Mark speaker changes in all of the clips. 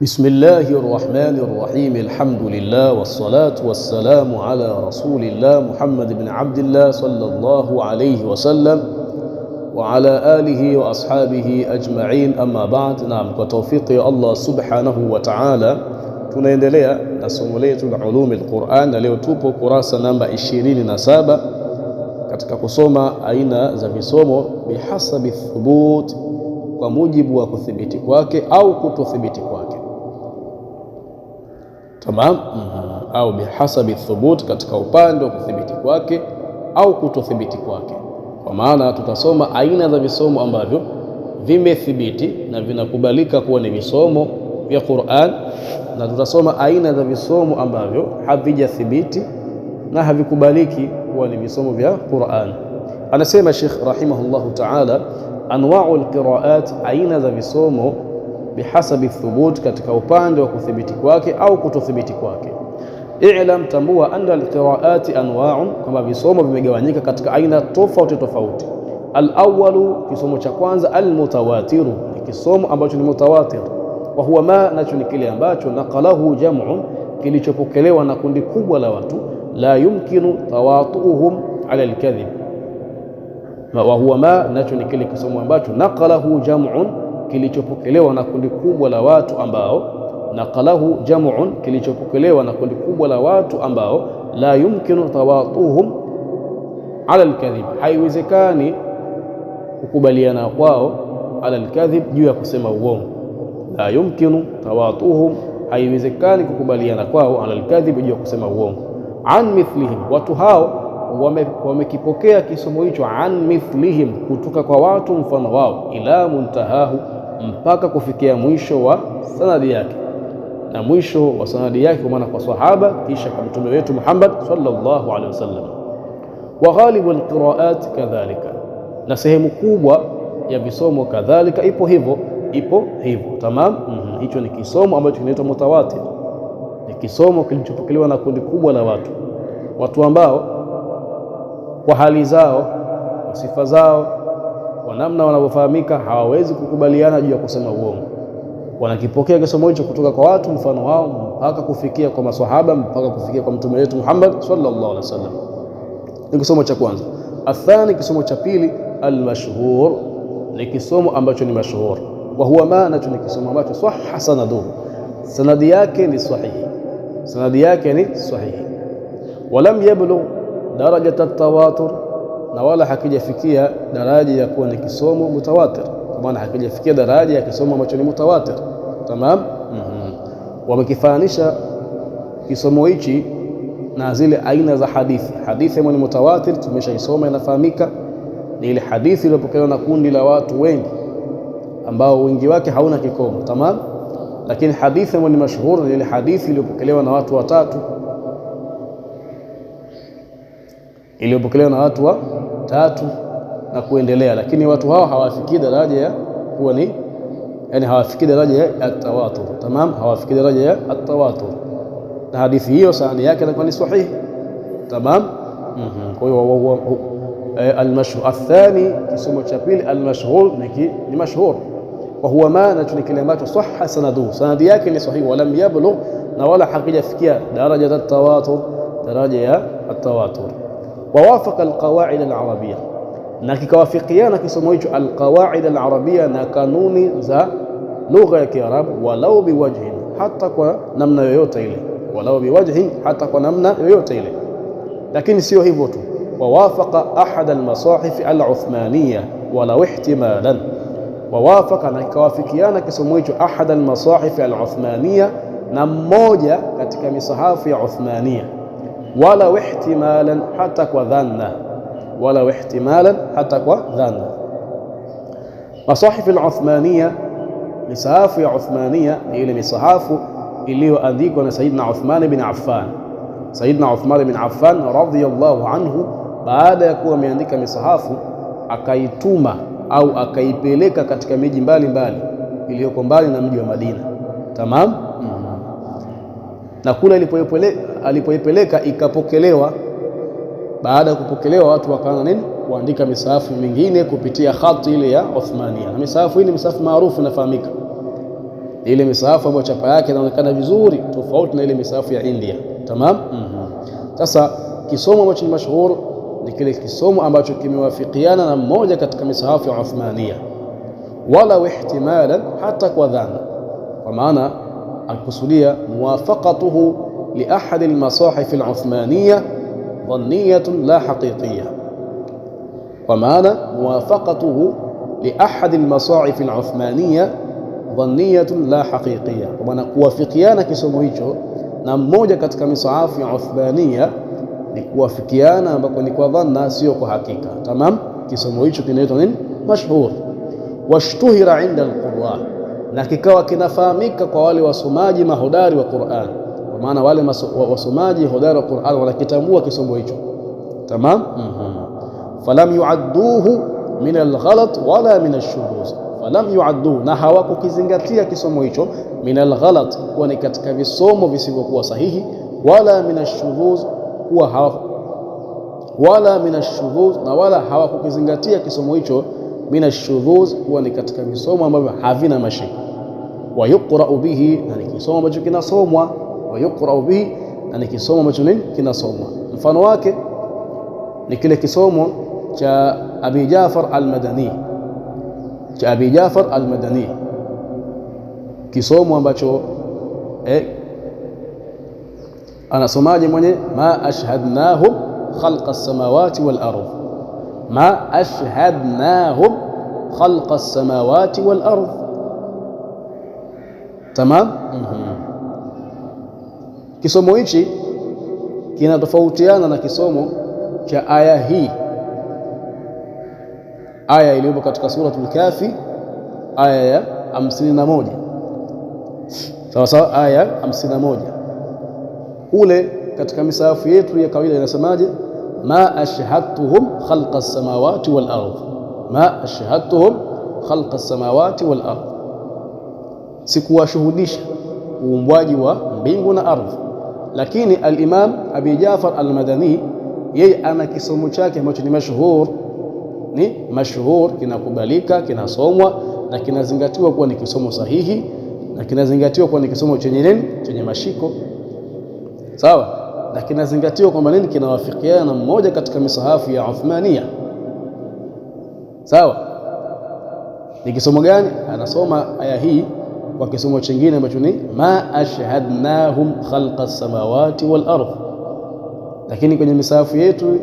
Speaker 1: بسم الله الرحمن الرحيم. الحمد لله والصلاة والسلام على رسول الله محمد بن عبد الله صلى الله عليه وسلم وعلى آله وأصحابه أجمعين. أما بعد. نعم، وتوفيق الله سبحانه وتعالى tunaendelea na somo letu la ulumi al-Qur'an, na leo tupo kurasa namba 27 katika kusoma aina za visomo bihasabi thubut, kwa mujibu wa kuthibiti kwake au kutothibiti kwake. Tamam, au bihasabi thubut, katika upande wa kuthibiti kwake au kutothibiti kwake. Kwa maana tutasoma aina za visomo ambavyo vimethibiti na vinakubalika kuwa ni visomo vya Qur'an, na tutasoma aina za visomo ambavyo havijathibiti na havikubaliki kuwa ni visomo vya Qur'an. Anasema Sheikh rahimahullahu ta'ala, anwa'u alqira'at, aina za visomo bihasabi thubut, katika upande wa kuthibiti kwake au kutothibiti kwake. I'lam, tambua, anna alqira'at anwa'un, kama visomo vimegawanyika katika aina tofauti tofauti. Al-awwalu, kisomo cha kwanza, al-mutawatiru, ni kisomo ambacho ni mutawatir. Wa huwa ma, nacho ni kile ambacho naqalahu jam'un, kilichopokelewa na kundi kubwa la watu, la yumkinu tawatuhum ala al-kadhib. Wa huwa ma, nacho ni kile kisomo ambacho naqalahu jam'un, kilichopokelewa na kundi kubwa la watu ambao, naqalahu jam'un, kilichopokelewa na kundi kubwa la watu ambao, la yumkinu tawatuhum ala al-kadhib, haiwezekani kukubaliana kwao ala al-kadhib, juu ya kusema uongo. La yumkinu tawatuhum, haiwezekani kukubaliana kwao ala al-kadhib, juu ya kusema uongo. An mithlihim, watu hao wamekipokea kisomo hicho, an mithlihim, kutoka kwa watu mfano wao, ila muntahahu, mpaka kufikia mwisho wa sanadi yake, na mwisho wa sanadi yake kwa maana kwa sahaba, kisha kwa mtume wetu Muhammad sallallahu alaihi wasallam. Wa ghalibu alqiraat kadhalika, na sehemu kubwa ya visomo kadhalika ipo hivyo. Tamam. Hicho ni kisomo ambacho kinaitwa mutawatir, ni kisomo kilichopokelewa na kundi kubwa la watu ambao kwa hali zao, kwa sifa zao, kwa namna wanavyofahamika, hawawezi kukubaliana juu ya kusema uongo. Wanakipokea kisomo hicho kutoka kwa watu mfano wao, mpaka kufikia kwa maswahaba, mpaka kufikia kwa mtume wetu Muhammad sallallahu alaihi wasallam. Ni kisomo cha kwanza. Athani, kisomo cha pili, almashhur, ni kisomo ambacho ni mashhur. Wa huwa ma, nacho ni kisomo ambacho sahha sanaduhu, sanadi yake ni sahihi, sanadi yake ni sahihi. Walam yablugh darajat at-tawatur, na wala hakijafikia daraja ya kuwa ni kisomo mutawatir, kwa maana hakijafikia daraja ya kisomo ambacho ni mutawatir. Tamam. Wamekifanisha kisomo hichi na zile aina za hadithi. Hadithi ambayo ni mutawatir tumeshaisoma, inafahamika, ni ile hadithi iliyopokelewa na kundi la watu wengi ambao wengi wake hauna kikomo. Tamam. Lakini hadithi ambayo ni mashhur ni ile hadithi iliyopokelewa na watu watatu, iliyopokelewa na watu watatu na kuendelea, lakini watu hao hawafikii daraja ya kuwa ni, yani hawafikii daraja ya at-tawatur. Tamam, hawafikii daraja ya at-tawatur, na hadithi hiyo sanadi yake inakuwa ni sahihi. Tamam. Kwa hiyo al-mashhur. Athani, kisomo cha pili, al-mashhur, ni mashhur. Wa huwa ma, na ni kile ambacho sahha sanaduhu, sanadi yake ni sahihi. Walam yablugh, na wala hakijafikia daraja at-tawatur, daraja ya at-tawatur. Wawafaqa alqawaid alarabia, na kikawafikiana kisomo hicho alqawaid alarabia, na kanuni za lugha ya Kiarabu, walau biwajhin, hata kwa namna yoyote ile, walau biwajhin, hata kwa namna yoyote ile. Lakini sio hivyo tu, wawafaqa ahad almasahif aluthmaniya walau ihtimalan, wawafaqa, na kikawafikiana kisomo hicho ahad almasahif aluthmaniya, na mmoja katika misahafu ya Uthmania, wala ihtimalan, hata kwa dhanna, wala ihtimalan, hata kwa dhanna. Masahif al-Uthmaniya, misahafu ya Uthmania, ni ile misahafu iliyoandikwa na Sayyidina Uthman bin Affan. Sayyidina Uthman bin Affan radhiyallahu anhu, baada ya kuwa ameandika misahafu, akaituma au akaipeleka katika miji mbalimbali iliyoko mbali na mji wa Madina. Tamam. Na kule alipoipeleka ikapokelewa. Baada ya kupokelewa, watu wakaanza nini, kuandika misahafu mingine kupitia khati ile ya Uthmania, na misahafu hii ni misahafu maarufu inafahamika. ile misahafu ambayo chapa yake inaonekana vizuri, tofauti na ile misahafu ya India. Tamam. Sasa kisomo ambacho ni mashuhuri ni kile kisomo ambacho kimewafikiana na mmoja katika misahafu ya Uthmania, wala ihtimalan, hata kwa dhana, kwa maana akusudia muwafaqatuhu li ahad almasahif aluthmaniya dhanniyatun la haqiqiyya, kwa maana muwafaqatuhu li ahad almasahif aluthmaniya dhanniyatun la haqiqiyya, kwa maana kuwafikiana kisomo hicho na mmoja katika misahafu ya Uthmania ni kuwafikiana ambako ni kwa dhanna, sio kwa hakika. Tamam. Kisomo hicho kinaitwa nini? Mashhur. Washtuhira inda alqurra, na kikawa kinafahamika kwa wale wasomaji mahodari wa Qur'an, kwa maana wale wasomaji hodari wa Qur'an wanakitambua kisomo hicho. Tamam. Falam yuadduhu min alghalat wala min alshuduz, falam yuadduhu, na hawakukizingatia kisomo hicho min alghalat, kuwa ni katika visomo visivyokuwa sahihi, wala min alshuduz, wala min alshuduz, na wala hawakukizingatia kisomo hicho min alshuduz, kuwa ni katika visomo ambavyo havina mashiko. Wa yuqra'u bihi, na ni kisomo ambacho kinasomwa. Wa yuqra'u bihi, na ni kisomo ambacho kinasomwa. Mfano wake ni kile kisomo cha Abi Jafar al-Madani, cha Abi Jafar al-Madani, kisomo ambacho anasomaje mwenye? Ma ashhadnahum khalqa as-samawati wal ardh, ma ashhadnahum khalqa as-samawati wal ardh. Tamam. Kisomo hichi kinatofautiana na kisomo cha aya hii, aya iliyopo katika suratul Kafi, aya ya 51. Sawa sawa, aya 51 kule katika misahafu yetu ya kawaida inasemaje? Ma ashhadtuhum khalqa as-samawati wal ardh, ma ashhadtuhum khalqa as-samawati wal ardh, sikuwashuhudisha uumbwaji wa mbingu na ardhi. Lakini al-Imam Abi Jafar al-Madani yeye ana kisomo chake ambacho ni mashhur, kinakubalika, kinasomwa na kinazingatiwa kuwa ni kisomo sahihi, na kinazingatiwa kuwa ni kisomo chenye mashiko. Sawa, na kinazingatiwa kwamba nini? Kinawafikiana na mmoja katika misahafu ya Uthmania. Sawa, ni kisomo gani? Anasoma aya hii kwa kisomo chingine ambacho ni ma ashhadnahum khalqa as-samawati wal ardh, lakini kwenye misahafu yetu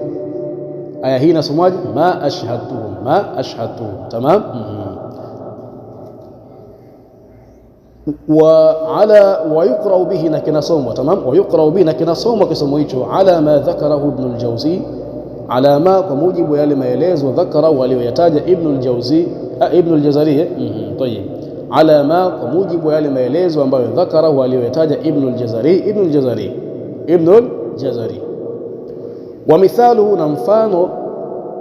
Speaker 1: aya hii inasomwaje? Ma ashhadtuhum, ma ashhadtuhum. Tamam. Wa yuqra'u bihi, na kinasomwa. Tamam. Wa yuqra'u bihi, na kinasomwa kisomo hicho ala ma dhakarahu Ibn al-Jawzi, ala ma, kwa mujibu yale maelezo dhakarahu aliyoyataja Ibn al-Jazari. Tayeb, ala ma, kwa mujibu yale maelezo ambayo dhakarahu aliyoyataja Ibn al-Jazari. Wa mithaluhu, na mfano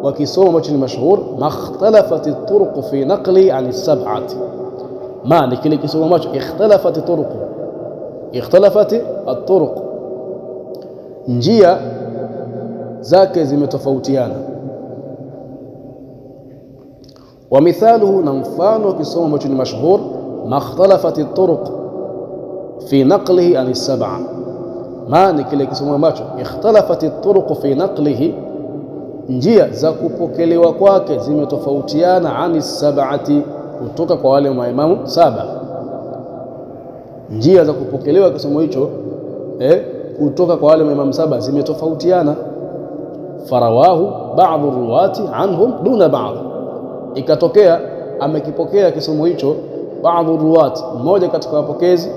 Speaker 1: wa kisomo ambacho ni mashhur, makhtalafat at-turuq fi naqli an as-sab'ati, ma ni kile kisomo ambacho ikhtalafat at-turuq, njia zake zimetofautiana. Wa mithaluhu, na mfano wa kisomo ambacho ni mashhur, makhtalafat at-turuq fi naqlihi an as-sab'a, ma ni kile kisomo ambacho ikhtalafat at-turuq fi naqlihi, njia za kupokelewa kwake zimetofautiana, ani sab'ati, kutoka kwa wale maimamu saba. Njia za kupokelewa kisomo hicho kutoka kwa wale maimamu saba zimetofautiana. Farawahu ba'dhu ruwati anhum duna ba'd, ikatokea amekipokea kisomo hicho ba'dhu ruwati, mmoja katika wapokezi,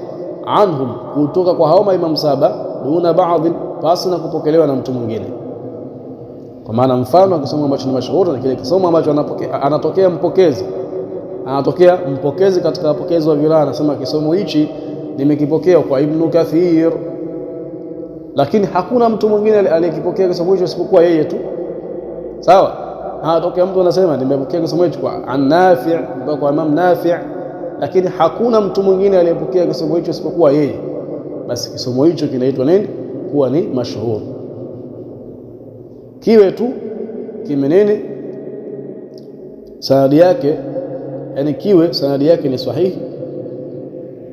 Speaker 1: anhum, kutoka kwa hao maimamu saba, duna ba'd, pasi na kupokelewa na mtu mwingine. Kwa maana mfano wa kisomo ambacho ni mashuhuri ni kile kisomo ambacho anatokea mpokezi katika wapokezi wa vilaa, anasema kisomo hichi nimekipokea kwa Ibn Kathir, lakini hakuna mtu mwingine aliyekipokea kisomo hicho isipokuwa yeye tu. Sawa, anatokea mtu anasema nimepokea kisomo hicho kwa Nafi', kwa Imam Nafi', lakini hakuna mtu mwingine aliyepokea kisomo hicho isipokuwa yeye, basi kisomo hicho kinaitwa nini? Kuwa ni mashhur. Kiwe tu kimenene sanadi yake, yani kiwe sanadi yake ni sahihi,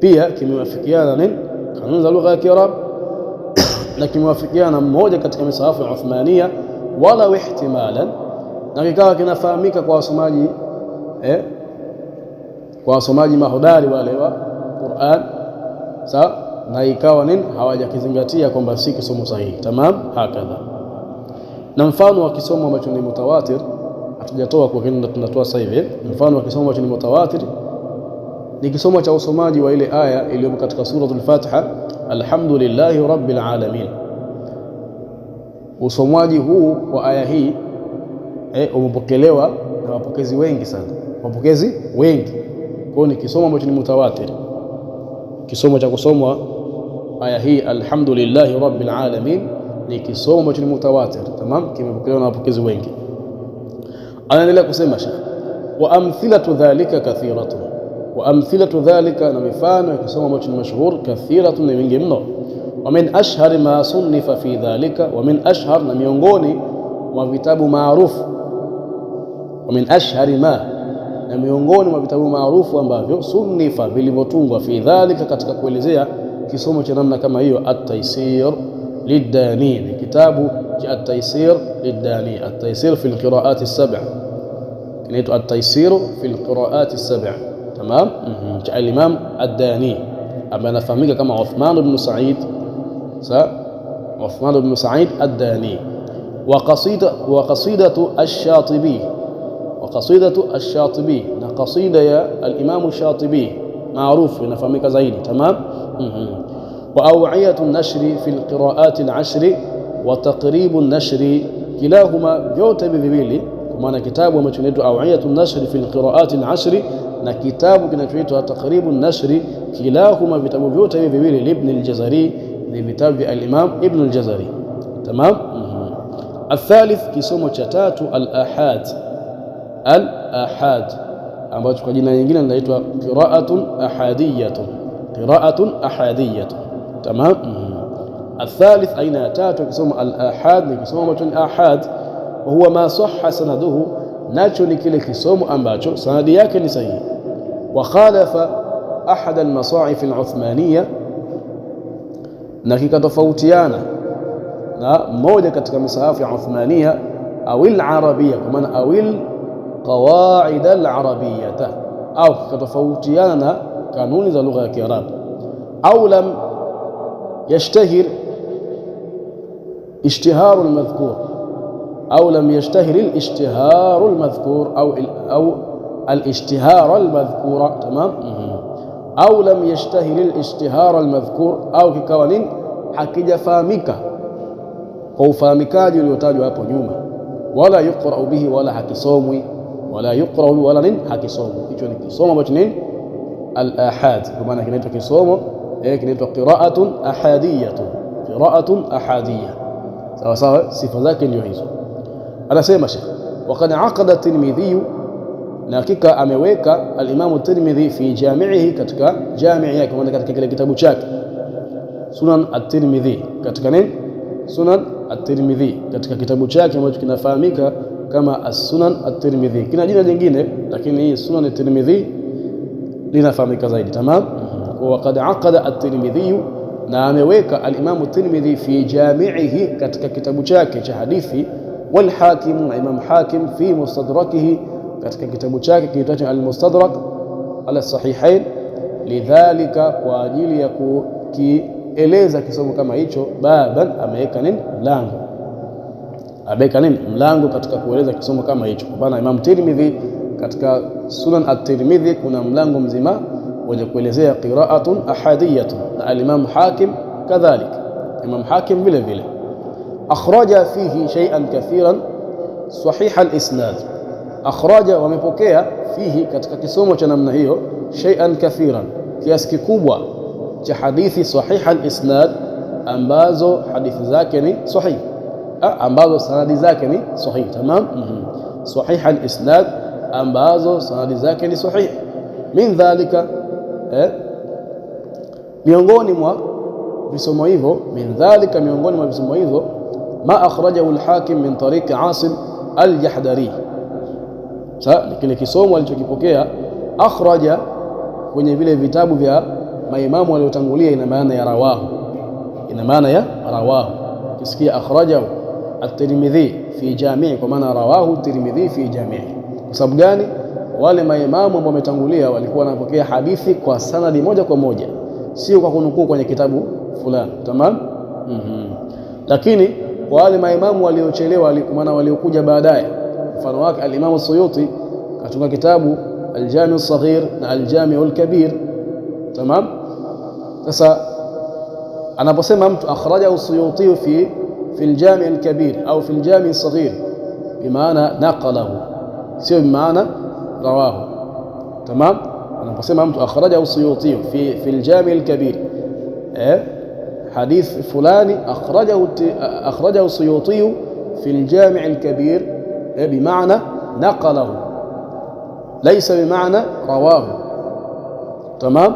Speaker 1: pia kimewafikiana nini kanuni za lugha ya Kiarabu na kimewafikiana mmoja katika misahafu ya Uthmania wala ihtimalan, na kikawa kinafahamika kwa wasomaji kwa wasomaji mahodari wale wa Qur'an, sawa, na ikawa nini hawajakizingatia kwamba si kisomo sahihi. Tamam, hakadha. Na mfano wa kisomo ambacho ni mutawatir hatujatoa kwa kile tunatoa sasa hivi. Mfano wa kisomo ambacho ni mutawatir ni kisomo cha usomaji wa ile aya iliyo katika suratul Fatiha, alhamdulillahi rabbil alamin. Usomaji huu kwa aya hii umepokelewa na wapokezi wengi sana, wapokezi wengi. Kwa ni kisomo ambacho ni mutawatir, kisomo cha kusomwa aya hii alhamdulillahi rabbil alamin ni kisomo ambacho ni mutawatir. Tamam, kimepokelewa na wapokezi wengi. Anaendelea kusema Sheikh, wa amthilatu dhalika kathiratun, wa amthilatu dhalika, na mifano ya kisomo ambacho ni mashhur, kathiratun, ni mingi mno. Wa min ashhar ma sunnifa fi dhalika, wa min ashhar, na miongoni mwa vitabu maarufu, wa min ashhar ma, na miongoni mwa vitabu maarufu ambavyo sunnifa, vilivyotungwa, fi dhalika, katika kuelezea kisomo cha namna kama hiyo, at-Taysir lid-Dani, ni kitabu cha at-Taysir lid-Dani, at-Taysir fi al-qira'at as-sab'a, kinaitwa at-Taysir fi al-qira'at as-sab'a. Tamam, cha al-Imam ad-Dani ambaye anafahamika kama Uthman ibn Sa'id, Uthman ibn Sa'id ad-Dani. Wa qasidatu ash-Shatibi, wa qasidatu ash-Shatibi, na qasida ya al-Imam ash-Shatibi maarufu inafahamika zaidi. Tamam. Wa aw'iyatu an-nashri fi al-qira'at al-'ashr wa taqrib an-nashri, kilahuma vyote viwili, kwa maana kitabu ambacho kinaitwa aw'iyatu an-nashri fi al-qira'at al-'ashr na kitabu kinachoitwa taqrib an-nashri, kilahuma vitabu vyote hivi viwili Ibn al-Jazari, ni vitabu vya al-Imam Ibn al-Jazari. Tamam. Athalith, kisomo cha tatu, al-ahad, al-ahad ambacho kwa jina lingine linaitwa qira'atun ahadiyatun, qira'atun ahadiyatun. Tamam. Athalith, aina ya tatu kisomo al-ahad, ni kisomo ambacho ni ahad, wa huwa ma sahha sanaduhu, nacho ni kile kisomo ambacho sanadi yake ni sahihi. Wa khalafa ahad al-masahif al-Uthmaniyya, na kikatofautiana na moja katika misahafu ya Uthmaniyya au al-Arabiyya, kwa maana au qawaid al-Arabiyyah, au kikatofautiana na kanuni za lugha ya Kiarabu. Au lam yashtahir ishtiharu al-madhkur, au lam yashtahir al-ishtiharu al-madhkur, au al-ishtihar al-madhkura. Tamam. Au lam yashtahir al-ishtihar al-madhkur, au kikawa nini hakijafahamika kwa ufahamikaji uliotajwa hapo nyuma. Wala yuqra bihi, wala hakisomwi, wala yuqra wala nini hakisomwi. Hicho ni kisomo ambacho nini al-ahad, kwa maana kinaitwa kisomo kinaitwa qira'atun ahadiyatun, qira'atun ahadiyya. Sawa sawa, sifa zake ndio hizo. Anasema Sheikh, waqad aqada at-Tirmidhi, na hakika ameweka al-Imam at-Tirmidhi fi jami'ihi, katika jami' yake, maana katika kile kitabu chake Sunan at-Tirmidhi, katika nini Sunan at-Tirmidhi, katika kitabu chake ambacho kinafahamika kama as-Sunan at-Tirmidhi. Kina jina jingine, lakini hii Sunan at-Tirmidhi linafahamika zaidi. Tamam. Waqad aqada at-Tirmidhi, na ameweka al-Imam at-Tirmidhi fi jami'ihi, katika kitabu chake cha hadithi, wal Hakim, na Imam Hakim fi mustadrakihi, katika kitabu chake kiitwacho al-Mustadrak ala sahihain. Lidhalika, kwa ajili ya kukieleza kisomo kama hicho, baban, ameweka nini mlango, ameweka nini mlango katika kueleza kisomo kama hicho. Kwa maana Imam Tirmidhi katika Sunan at-Tirmidhi kuna mlango mzima wenye kuelezea qira'atun ahadiyatun, na al-Imam Hakim kadhalika, Imam Hakim vile vile akhraja fihi shay'an kathiran sahih al-isnad, akhraja, wamepokea, fihi, katika kisomo cha namna hiyo, shay'an kathiran, kiasi kikubwa cha hadithi sahih al-isnad, ambazo hadithi zake ni sahih, ambazo sanadi zake ni sahih. Tamam. Sahih al-isnad, ambazo sanadi zake ni sahih. Min dhalika, miongoni mwa visomo hivyo, min dhalika, miongoni mwa visomo hivyo, ma akhrajahu al-Hakim min tariq Asim al-Jahdari. Sasa kile kisomo alichokipokea akhraja kwenye vile vitabu vya maimamu waliotangulia ina maana ya rawahu, ina maana ya rawahu. Kisikia akhrajahu at-Tirmidhi fi jami'i, kwa maana rawahu Tirmidhi fi jami'i. Kwa sababu gani? Wale maimamu ambao wametangulia walikuwa wanapokea hadithi kwa sanadi moja kwa moja, sio kwa kunukuu kwenye kitabu fulani. Tamam. Lakini kwa wale maimamu waliochelewa, maana waliokuja baadaye, mfano wake al-Imam Suyuti katika kitabu al-Jami' as-Saghir na al-Jami' al-Kabir. Tamam. Sasa anaposema mtu akhrajahu Suyuti fi al-Jami' al-Kabir au fi al-Jami' as-Saghir, bimaana naqalahu, sio bimaana rawahu. Tamam. Anaposema mtu akhrajahu Suyuti fi al-Jami' al-Kabir, حديث فلان أخرجه السيوطي في الجامع الكبير بمعنى نقله، ليس بمعنى رواه. تمام.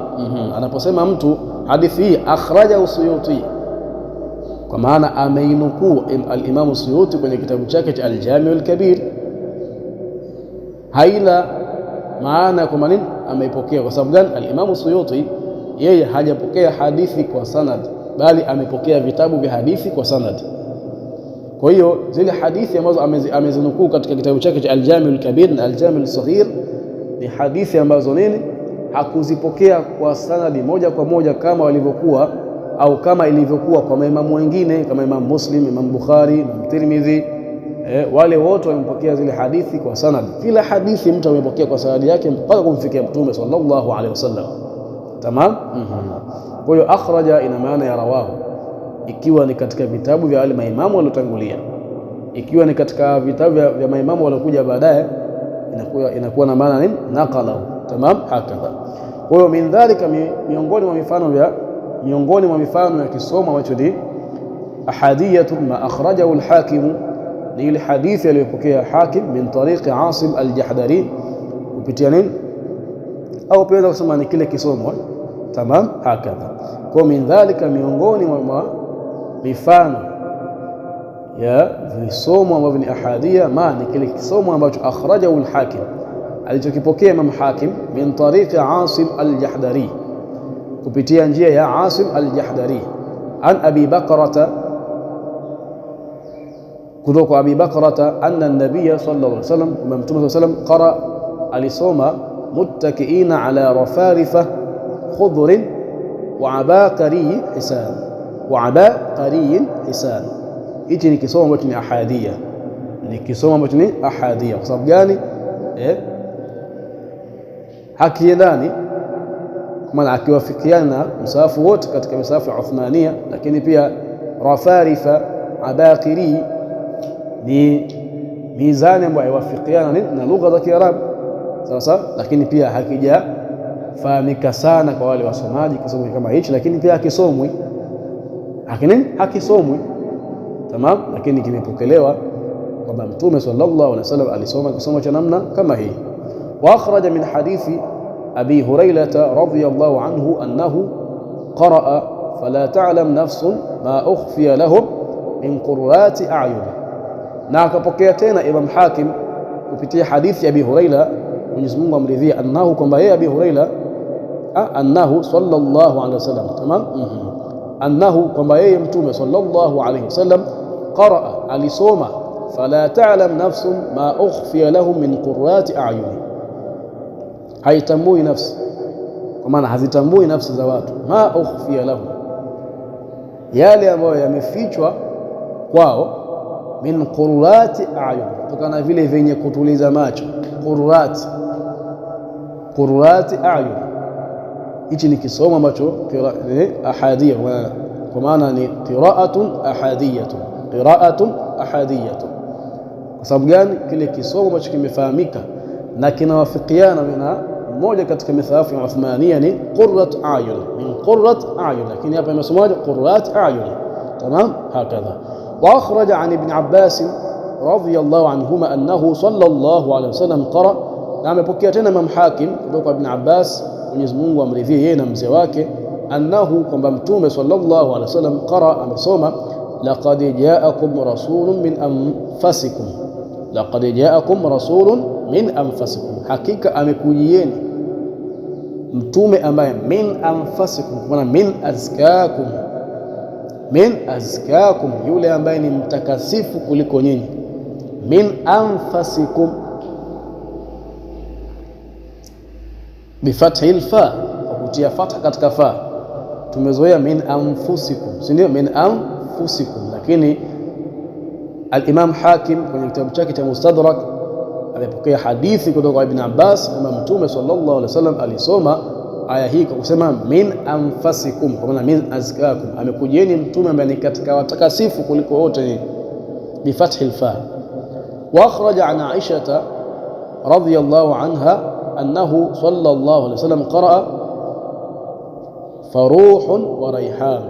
Speaker 1: أنا بسمع mtu hadithi hii akhrajahu Suyuti, kwa maana ameinukuu al-Imam Suyuti kwenye kitabu chake cha al-Jami' al-Kabir, haina maana kwa nini ameipokea. Kwa sababu gani? Al-Imam Suyuti yeye hajapokea hadithi kwa sanad, bali amepokea vitabu vya hadithi kwa sanad. Kwa hiyo zile hadithi ambazo amezinukuu katika kitabu chake cha al-Jami' al-Kabir na al-Jami' al-Saghir ni hadithi ambazo nini, hakuzipokea kwa sanadi moja kwa moja kama walivyokuwa au kama ilivyokuwa kwa maimamu wengine kama Imam Muslim, Imam Bukhari, Imam Tirmidhi. Wale wote wamepokea zile hadithi kwa sanad. Kila hadithi mtu amepokea kwa sanadi yake mpaka kumfikia Mtume sallallahu alaihi wasallam. Tamam. Kwa hiyo akhraja ina maana ya rawahu, ikiwa ni katika vitabu vya wale maimamu waliotangulia. Ikiwa ni katika vitabu vya maimamu waliokuja baadaye, inakuwa na maana nini? Naqalahu. Tamam. Hakadha. Kwa hiyo min dhalika, miongoni mwa mifano ya kisomo ambacho ni ahadiyatu ma akhrajahu al-Hakim, ni ile hadithi aliyopokea Hakim min tariqi Asim al-Jahdari, kupitia nini, au pia kusema ni kile kisomo. Tamam. Hakadha. Kwa min dhalika, miongoni mwa mifano ya visomo ambavyo ni ahadia, ni kile kisomo ambacho akhrajahu al-Hakim, alichokipokea Imam Hakim min tariqi Asim al-Jahdari, kupitia njia ya Asim al-Jahdari, an Abi Bakrata, kutoka Abi Bakrata, anna an-nabiy sallallahu alayhi wasallam, Mtume sallallahu alayhi wasallam qara, alisoma muttakiina ala rafarifa khudhrin wa abaqari hisan, wa abaqari hisan. Hichi ni kisomo ambacho ni ahadia, ni kisomo ambacho ni ahadia. Kwa sababu gani? Hakiendani, maana akiwafikiana na msahafu wote katika msahafu ya Uthmania, lakini pia rafarifa abaqiri ni mizani ambayo haiwafikiana na lugha za Kiarabu, sawa, lakini pia hakijafahamika sana kwa wale wasomaji kisomo kama hichi, lakini pia hakisomwi. Hakisomwi. Tamam. Lakini kimepokelewa kwamba Mtume sallallahu alaihi wasallam alisoma kisomo cha namna kama hii. Wa akhraja min hadithi Abi Hurairah radhiyallahu anhu annahu qaraa fala ta'lam nafsun ma ukhfiya lahum min qurrati a'yun. Na akapokea tena Imam Hakim kupitia hadithi ya Abi Hurairah, Mwenyezi Mungu amridhia, annahu, kwamba yeye Abi Hurairah, annahu sallallahu alaihi wasallam. Tamam. Annahu, kwamba yeye Mtume sallallahu alaihi wasallam qaraa, alisoma fala ta'lam nafsun ma ukhfiya lahum min qurrati a'yun, haitambui nafsi, kwa maana hazitambui nafsi za watu, ma ukhfiya lahum, yale ambayo yamefichwa kwao, min qurrati a'yun, kutokana vile vyenye kutuliza macho. Qurrati a'yun, hichi ni kisomo ambacho ahadia, kwa maana ni qira'atun ahadiyatun. Kwa sababu gani? Kile kisomo ambacho kimefahamika na kinawafikiana na mmoja katika mithafu ya Uthmania ni qurrat a'yun, min qurrat a'yun, lakini hapa imesomaje? Qurrat a'yun. Tamam. Hakadha. Wa akhraja an Ibn Abbas radhiyallahu anhuma annahu sallallahu alayhi wasallam qara, na amepokea tena Imam Hakim kutoka Ibn Abbas, Mwenyezi Mungu amridhie yeye na mzee wake, annahu, kwamba Mtume sallallahu alayhi wasallam qara, amesoma laqad ja'akum rasulun min anfusikum, laqad ja'akum rasulun min anfusikum, hakika amekujieni mtume ambaye min anfasikum, kwa maana min azkakum, min azkakum, yule ambaye ni mtakasifu kuliko nyinyi. Min anfasikum bifathi alfa, kwa kutia fatha katika fa. Tumezoea min anfusikum, si ndio? Min anfusikum, lakini al-Imam Hakim kwenye kitabu chake cha Mustadrak amepokea hadithi kutoka kwa Ibn Abbas kwamba Mtume sallallahu alaihi wasallam alisoma aya hii kwa kusema min anfasikum, kwa maana min azkakum, amekujieni mtume ambaye ni katika watakasifu kuliko wote, bifathi alfa. Wa akhraja an Aisha radhiyallahu anha annahu sallallahu alaihi wasallam qaraa faruhun wa raihan,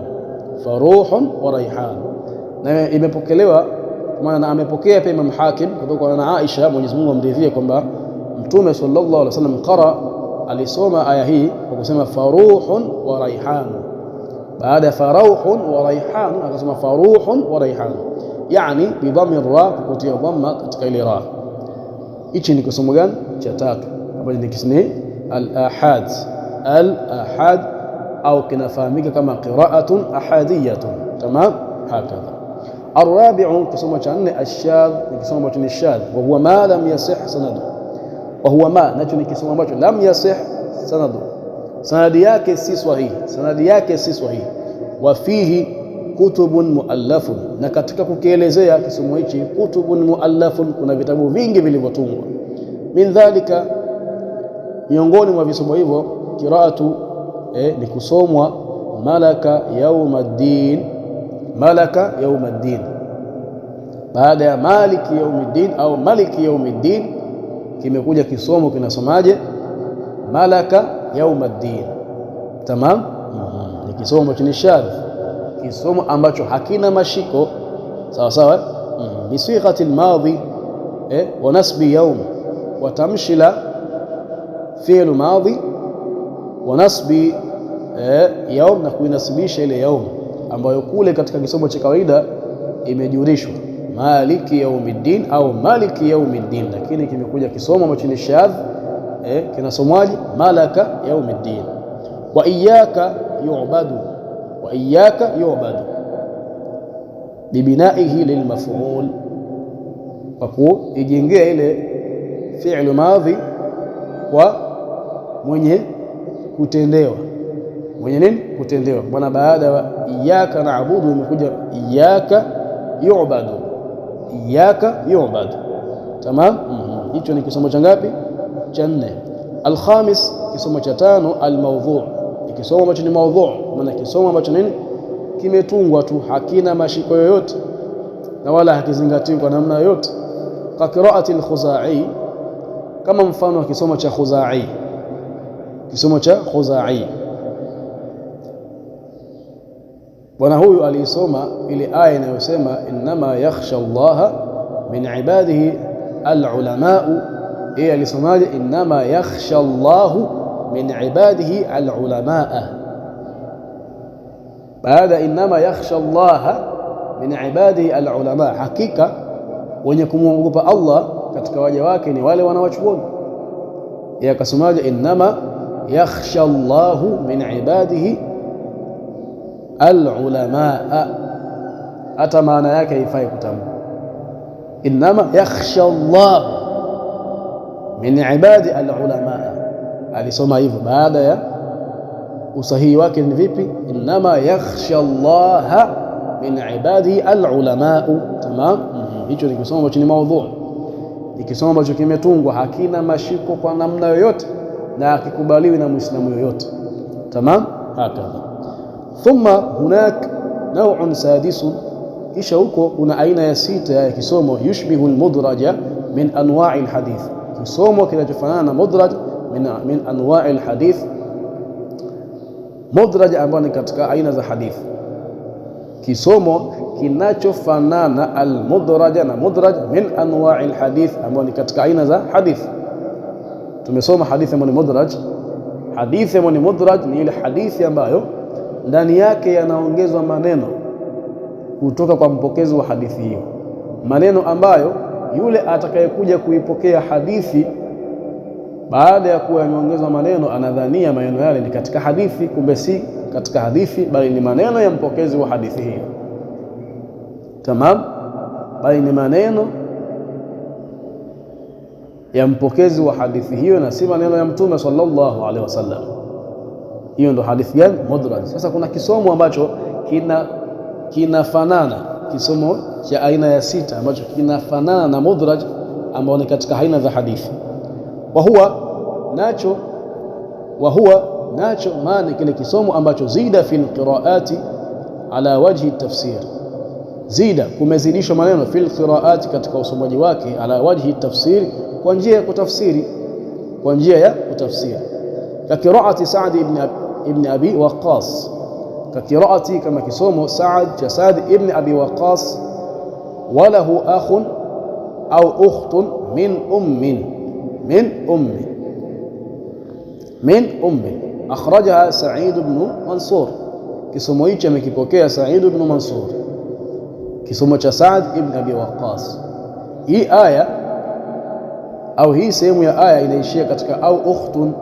Speaker 1: faruhun wa raihan. Na imepokelewa maana amepokea pia Imam Hakim kutoka na Aisha, Mwenyezi Mungu amridhie, kwamba Mtume sallallahu alaihi wasallam qara, alisoma aya hii kwa kusema faruhun wa raihan. Baada ya faruhun wa raihan akasema faruhun wa raihan, yani bi dhammi ra, kutia dhamma katika ile ra. Hichi ni kisomo gani? Cha tatu, ambacho ni kisni al-ahad. Al-ahad au kinafahamika kama qira'atun ahadiyatun. Tamam, hakadha. الرابع كسمة شأنه الشاذ، كسمة شأنه الشاذ، وهو ما لم يصح سنده، وهو ما نجني كسمة لم يصح سنده، سندياك سي صحيح، سندياك سي صحيح. وفيه كتب مؤلف، na katika kukielezea kisomo hichi kutubun muallafun, kuna vitabu vingi vilivyotungwa. Min dhalika, miongoni mwa visomo hivyo qiraatu, ni kusomwa malaka yaumaddin, malaka yaumaddin. Baada ya maliki yaumiddin au maliki yaumiddin kimekuja kisomo kinasomaje? Malaka yaumaddin. Tamam, ni kisomo ambacho ni shadh, kisomo ambacho hakina mashiko, sawa sawa, bisighati almadhi wa nasbi yawm, wa tamshi la fi'l madhi wa nasbi yawm, na kuinasibisha ile yawm ambayo kule katika kisomo cha kawaida imejurishwa maliki yaumiddin au maliki yaumiddin, lakini kimekuja kisomo ambacho ni shadh, kinasomwaje? Malaka yaumiddin. Wa iyyaka yu'badu, wa iyyaka yu'badu bibinaihi lilmaf'ul, kwa kuijengea ile fi'l madhi kwa mwenye kutendewa, mwenye nini? Kutendewa. Bwana, baada ya iyyaka na'budu imekuja iyyaka yu'badu, iyyaka yu'badu. Tamam, hicho ni kisomo cha ngapi? Cha 4. Al-khamis, kisomo cha 5, al-mawdhu', ni kisomo ambacho ni mawdhu', maana kisomo ambacho nini? Kimetungwa tu, hakina mashiko yoyote na wala hakizingatiwi kwa namna yoyote. Ka qira'ati al-Khuzai, kama mfano wa kisomo cha Khuzai, kisomo cha Khuzai. Bwana huyu alisoma ile aya inayosema innama yakhsha Allaha min ibadihi al-ulama'u. Yeye alisomaje? Innama yakhsha Allahu min ibadihi al-ulama'a. Baada innama yakhsha Allaha min ibadihi al-ulama, hakika wenye kumwogopa Allah katika waja wake ni wale wanawachuoni. Yeye akasomaje? Innama yakhsha Allahu min ibadihi al-ulamaa, hata maana yake haifai kutamka. Innama yakhsha Allah min ibadi al-ulamaa, alisoma hivyo. Baada ya usahihi wake ni vipi? Innama yakhsha Allah min ibadi al-ulamaa. Tamam, hicho ni kisomo ambacho ni mawdhu', ni kisomo ambacho kimetungwa, hakina mashiko kwa namna yoyote na hakikubaliwi na Muislamu yoyote. Tamam, hakadha. Thumma hunak naw'un sadisun, kisha huko kuna aina ya 6 ya kisomo yushbihu al-mudraja min anwa'i al-hadith, kisomo kinachofanana na mudraj min anwa'i al-hadith, mudraj ambayo ni katika aina za hadith, kisomo kinachofanana al-mudraja na mudraj min anwa'i al-hadith ambayo ni katika aina za hadith. Tumesoma hadithi ambayo ni mudraj. Hadithi ambayo ni mudraj ni ile hadithi ambayo ndani yake yanaongezwa maneno kutoka kwa mpokezi wa hadithi hiyo, maneno ambayo yule atakayekuja kuipokea hadithi baada ya kuwa yameongezwa maneno anadhania maneno yale ni katika hadithi, kumbe si katika hadithi bali ni maneno ya mpokezi wa hadithi hiyo. Tamam, bali ni maneno ya mpokezi wa hadithi hiyo na si maneno ya Mtume sallallahu alaihi wasallam. Hiyo ndo hadithi gani? Mudraj. Sasa kuna kisomo ambacho kinafanana, kisomo cha aina ya 6 ambacho kinafanana na mudraj ambao ni katika aina za hadithi. wa huwa nacho maana kile kisomo ambacho zida fil qiraati ala wajhi tafsir, zida kumezidishwa maneno fil qiraati katika usomaji wake, ala wajhi tafsir, kwa njia ya kutafsiri, kwa njia ya kutafsiri. Ka qiraati Sa'd ibn Abi Waqqas, ka qiraati kama kisomo Sa'd ibn Abi Waqqas, walahu akhun au ukhtun min ummi akhrajaha Sa'id ibn Mansur. Kisomo hicho amekipokea Sa'id ibn Mansur, kisomo cha Sa'd ibn Abi Waqqas. Hii aya au hii sehemu ya aya inaishia katika au ukhtun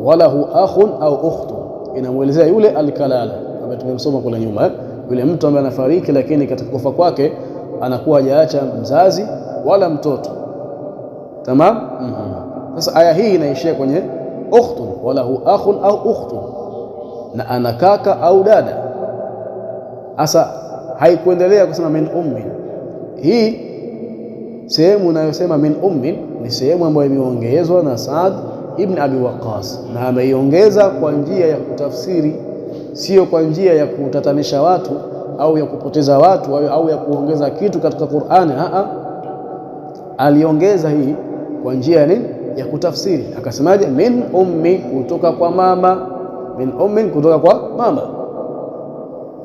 Speaker 1: walahu akhun au ukhtun, inamuelezea yule alkalala ambaye tumemsoma kule nyuma, yule mtu ambaye anafariki lakini katika kufa kwake anakuwa hajaacha mzazi wala mtoto. Tamam. Sasa aya hii inaishia kwenye ukhtun walahu akhun au ukhtun, na ana kaka au dada. Sasa haikuendelea kusema min ummi. Hii sehemu inayosema min ummi ni sehemu ambayo imeongezwa na Sa'd ibn Abi Waqqas, na ameiongeza kwa njia ya kutafsiri, sio kwa njia ya kutatanisha watu au ya kupoteza watu au ya kuongeza kitu katika Qur'ani. Aliongeza hii kwa njia ya nini? Ya kutafsiri. Akasemaje? Min ummi, kutoka kwa mama. Min ummi, kutoka kwa mama.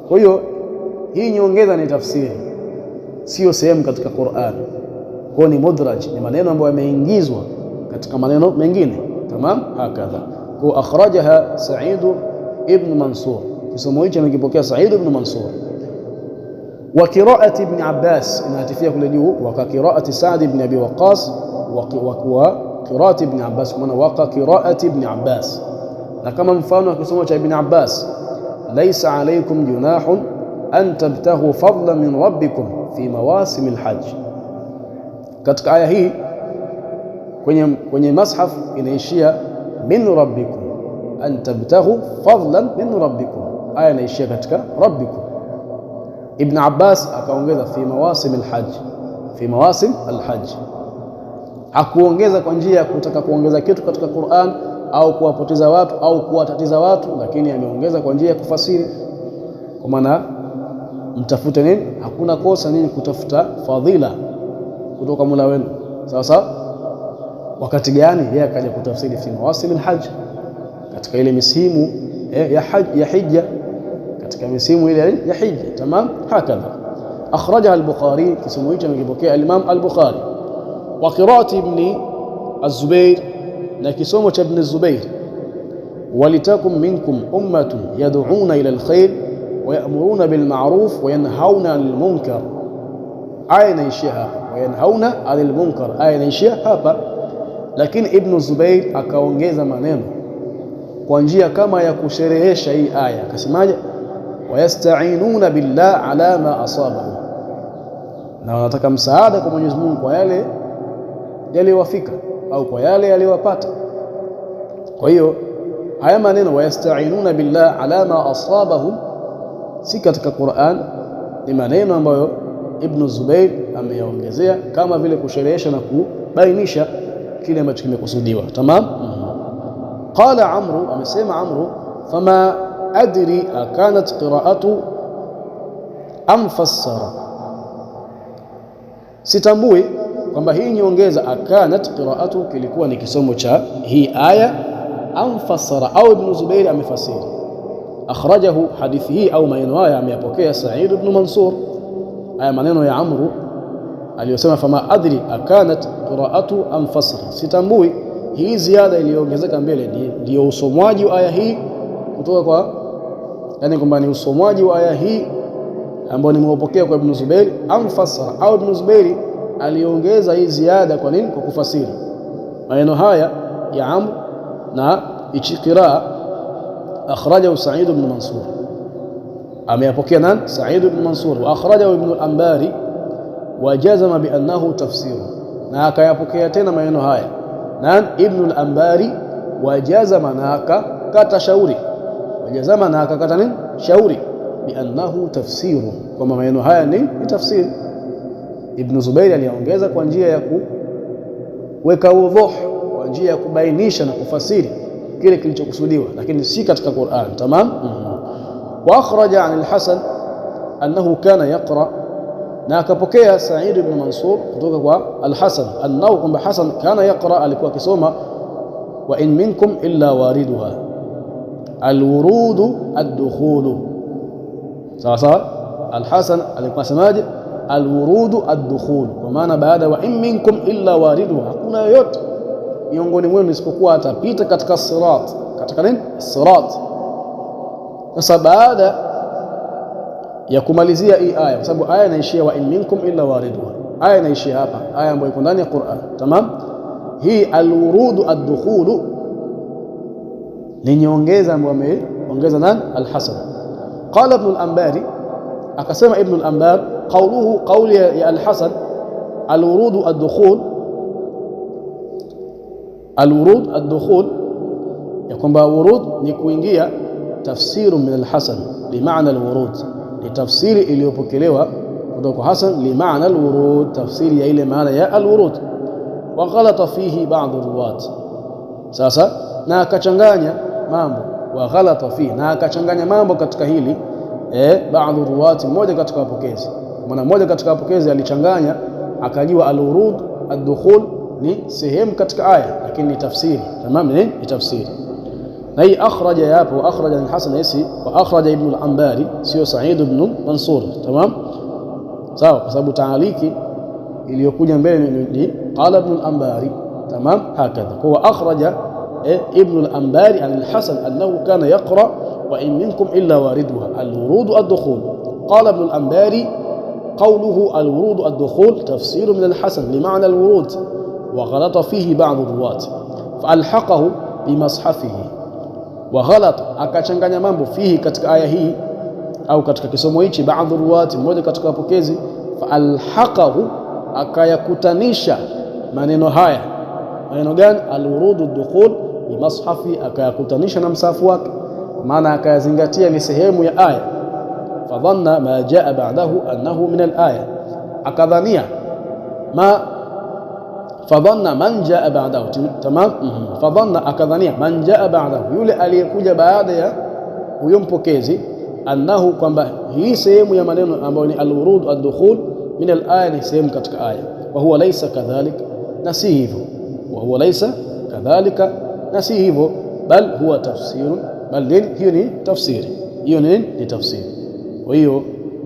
Speaker 1: Kwa hiyo hii nyongeza ni tafsiri, sio sehemu katika Qur'an. Kwa ni mudraj, ni maneno ambayo yameingizwa katika maneno mengine. Tamam, hakadha. Kwa akhrajaha Sa'id ibn Mansur, kisomo hicho amekipokea Sa'id ibn Mansur. Wa qira'ati ibn Abbas, inahatifia kule juu, wa qira'ati Sa'd ibn Abi Waqqas wa qira'ati ibn Abbas, maana wa qira'ati ibn Abbas. Na kama mfano wa kisomo cha Ibn Abbas, laysa alaykum junahun an tabtaghu fadlan min rabbikum fi mawasim alhajj. Katika aya hii kwenye mashaf inaishia min rabbikum, an tabtaghu fadlan min rabbikum, aya inaishia katika rabbikum. Ibn Abbas akaongeza fi mawasim alhajj, fi mawasim alhajj. Hakuongeza kwa njia ya kutaka kuongeza kitu katika Qur'an au kuwapoteza watu au kuwatatiza watu, lakini ameongeza kwa njia ya kufasiri. Kwa maana mtafute nini? Hakuna kosa nini kutafuta fadhila kutoka Mola wenu. Sasa wakati gani yeye akaja kutafsiri fi mawasim alhajj, katika ile misimu ya hija, katika misimu ile ya hija. Tamam, hakadha akhrajaha al-Bukhari, kisomo hicho amekipokea al-Imam al-Bukhari. Wa qira'ati ibn az-Zubair, na kisomo cha ibn az-Zubair, walitakum minkum ummatun yad'una ila al-khair wa ya'muruna bil ma'ruf wa yanhauna 'anil munkar. Aya inaishia hapa, wa yanhauna 'anil munkar, aya inaishia hapa. Lakini ibn az-Zubair akaongeza maneno kwa njia kama ya kusherehesha hii aya, akasemaje? Wayasta'inuna billah ala ma asabahum, na wanataka msaada kwa Mwenyezi Mungu kwa yale yaliyowafika au kwa yale yaliyowapata. Kwa hiyo haya maneno wayasta'inuna billah ala ma asabahum si katika Qur'an, ni maneno ambayo Ibn Zubair ameyaongezea kama vile kusherehesha na kubainisha kile ambacho kimekusudiwa. Tamam. Qala Amru, amesema Amru, fama adri akanat qira'atu am fassara, sitambui kwamba hii nyongeza akanat qira'atu kilikuwa ni kisomo cha hii aya am fassara au Ibn Zubair amefasiri. Akhrajahu, hadithi hii au maneno haya ameyapokea Sa'id ibn Mansur. Haya maneno ya Amru aliyosema fama adri akanat qira'atu am fassara, sitambui, hii ziada iliyoongezeka mbele ndio usomwaji wa aya hii kutoka kwa, yani kwamba ni usomwaji wa aya hii ambao nimeupokea kwa Ibn Zubair am fassara, au Ibn Zubair aliongeza hii ziada kwa nini? Kwa kufasiri. Maneno haya ya Amr na ichi qiraa akhrajahu Sa'id ibn Mansur, ameyapokea nani? Sa'id ibn Mansur. Wa akhrajahu Ibn al-Anbari wa jazama bi annahu tafsiru, na akayapokea tena maneno haya nani? Ibn al-Anbari. Wa jazama, na akakata shauri, wa jazama, na akakata nini? Shauri, bi annahu tafsiru, kwa maneno haya ni tafsiri. Ibn Zubair aliongeza kwa njia ya kuweka udhuh, kwa njia ya kubainisha na kufasiri kile kilichokusudiwa, lakini si katika Qur'an. Tamam. Wa akhraja an al-Hasan annahu kana yaqra, na akapokea Sa'id ibn Mansur kutoka kwa al-Hasan annahu kwamba Hasan kana yaqra, alikuwa akisoma wa in minkum illa wariduha al-wurudu ad-dukhulu. Sawa sawa, al-Hasan alikuwa semaje? Al-wurudu ad-dukhulu, kwa maana baada wa in minkum illa wariduha, hakuna yoyote miongoni mwenu isipokuwa atapita katika sirat. Katika nini? Sirat. Sasa baada ya kumalizia hii aya, kwa sababu aya inaishia wa in minkum illa wariduha, aya inaishia hapa, aya ambayo iko ndani ya Qur'an. Tamam. Hii al-wurudu ad-dukhulu ni nyongeza ambayo ameongeza nani? Al-Hasan. Qala Ibn al-Anbari, akasema Ibn al-Anbar, qawluhu, qawli ya al-Hasan, al-wurudu ad-dukhul, al-wurud ad-dukhul, ya kwamba wurud ni kuingia, tafsiru min al-Hasan limaana al-wurud, ni tafsiri iliyopokelewa kutoka kwa Hasan limaana al-wurud, tafsiri ya ile maana ya al-wurud. Wa ghalata fihi ba'd ar-ruwat, sasa na akachanganya mambo, wa ghalata fihi, na akachanganya mambo katika hili baadhi ruwati, mmoja katika wapokezi, maana mmoja katika wapokezi alichanganya, akajua al-wurud ad-dukhul ni sehemu katika aya, lakini ni tafsiri. Tamam, ni tafsiri. Na hii akhraja yapo, akhraja al-Hasan yasi, wa akhraja Ibn al-Anbari, sio Sa'id ibn Mansur. Tamam, sawa, kwa sababu taaliki iliyokuja mbele ni qala Ibn al-Anbari. Tamam, hakadha. Kwa akhraja Ibn al-Anbari an al-Hasan annahu kana yaqra wa in minkum illa wariduha al-wurudu ad-dukhul. Qala Ibn al-Anbari qawluhu al-wurudu ad-dukhul tafsir min al-Hasan limaana al-wurud, wa ghalata fihi ba'd ar-ruwat fa alhaqahu bi mashafihi, wa ghalata, akachanganya mambo, fihi, katika aya hii au katika kisomo hichi, ba'd ar-ruwat, mmoja katika wapokezi, fa alhaqahu, akayakutanisha maneno haya. Maneno gani? Al-wurudu ad-dukhul bi mashafi, akayakutanisha na msafu wake, maana akayazingatia ni sehemu ya aya. Fadhanna ma jaa ba'dahu annahu min al-aya, akadhania fadhanna man jaa ba'dahu. Tamam. Fadhanna, akadhania, man jaa ba'dahu, yule aliyekuja baada ya huyo mpokezi, annahu, kwamba hii sehemu ya maneno ambayo ni al-wurud ad-dukhul min al-aya ni sehemu katika aya. Wa huwa laysa kadhalika, na si hivyo. Wa huwa laysa kadhalika, na si hivyo, bal huwa tafsirun, bal hiyo ni tafsiri, hiyo ni tafsiri. Kwa hiyo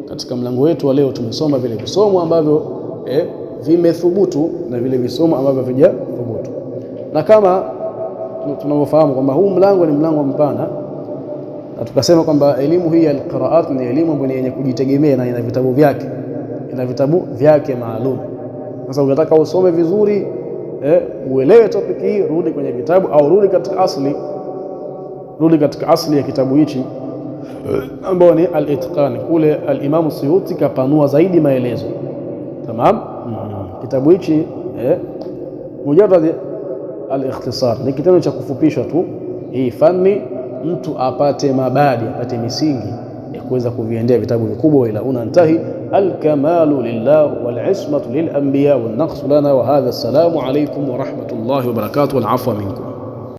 Speaker 1: katika mlango wetu wa leo tumesoma vile visomo ambavyo vimethubutu na vile visomo ambavyo havijathubutu, na kama tunavyofahamu kwamba huu mlango ni mlango mpana, na tukasema kwamba elimu hii ya al-qiraat ni elimu ambayo yenye kujitegemea na ina vitabu vyake maalum. Sasa unataka usome vizuri, uelewe topic hii, rudi kwenye vitabu au rudi katika asli ya kitabu hichi ambao ni al-Itqan. Kule al-Imam Suyuti kapanua zaidi maelezo. Tamam. Kitabu hichi mujarrad al-ikhtisar, ni kitendo cha kufupishwa tu hii fani, mtu apate mabadi, apate misingi ya kuweza kuviendea vitabu vikubwa. Ila unantahi al-kamalu lillah wal ismatu lil anbiya wan naqsu lana wa hadha. Assalamu alaykum wa rahmatullahi wa barakatuh wal afwa minkum.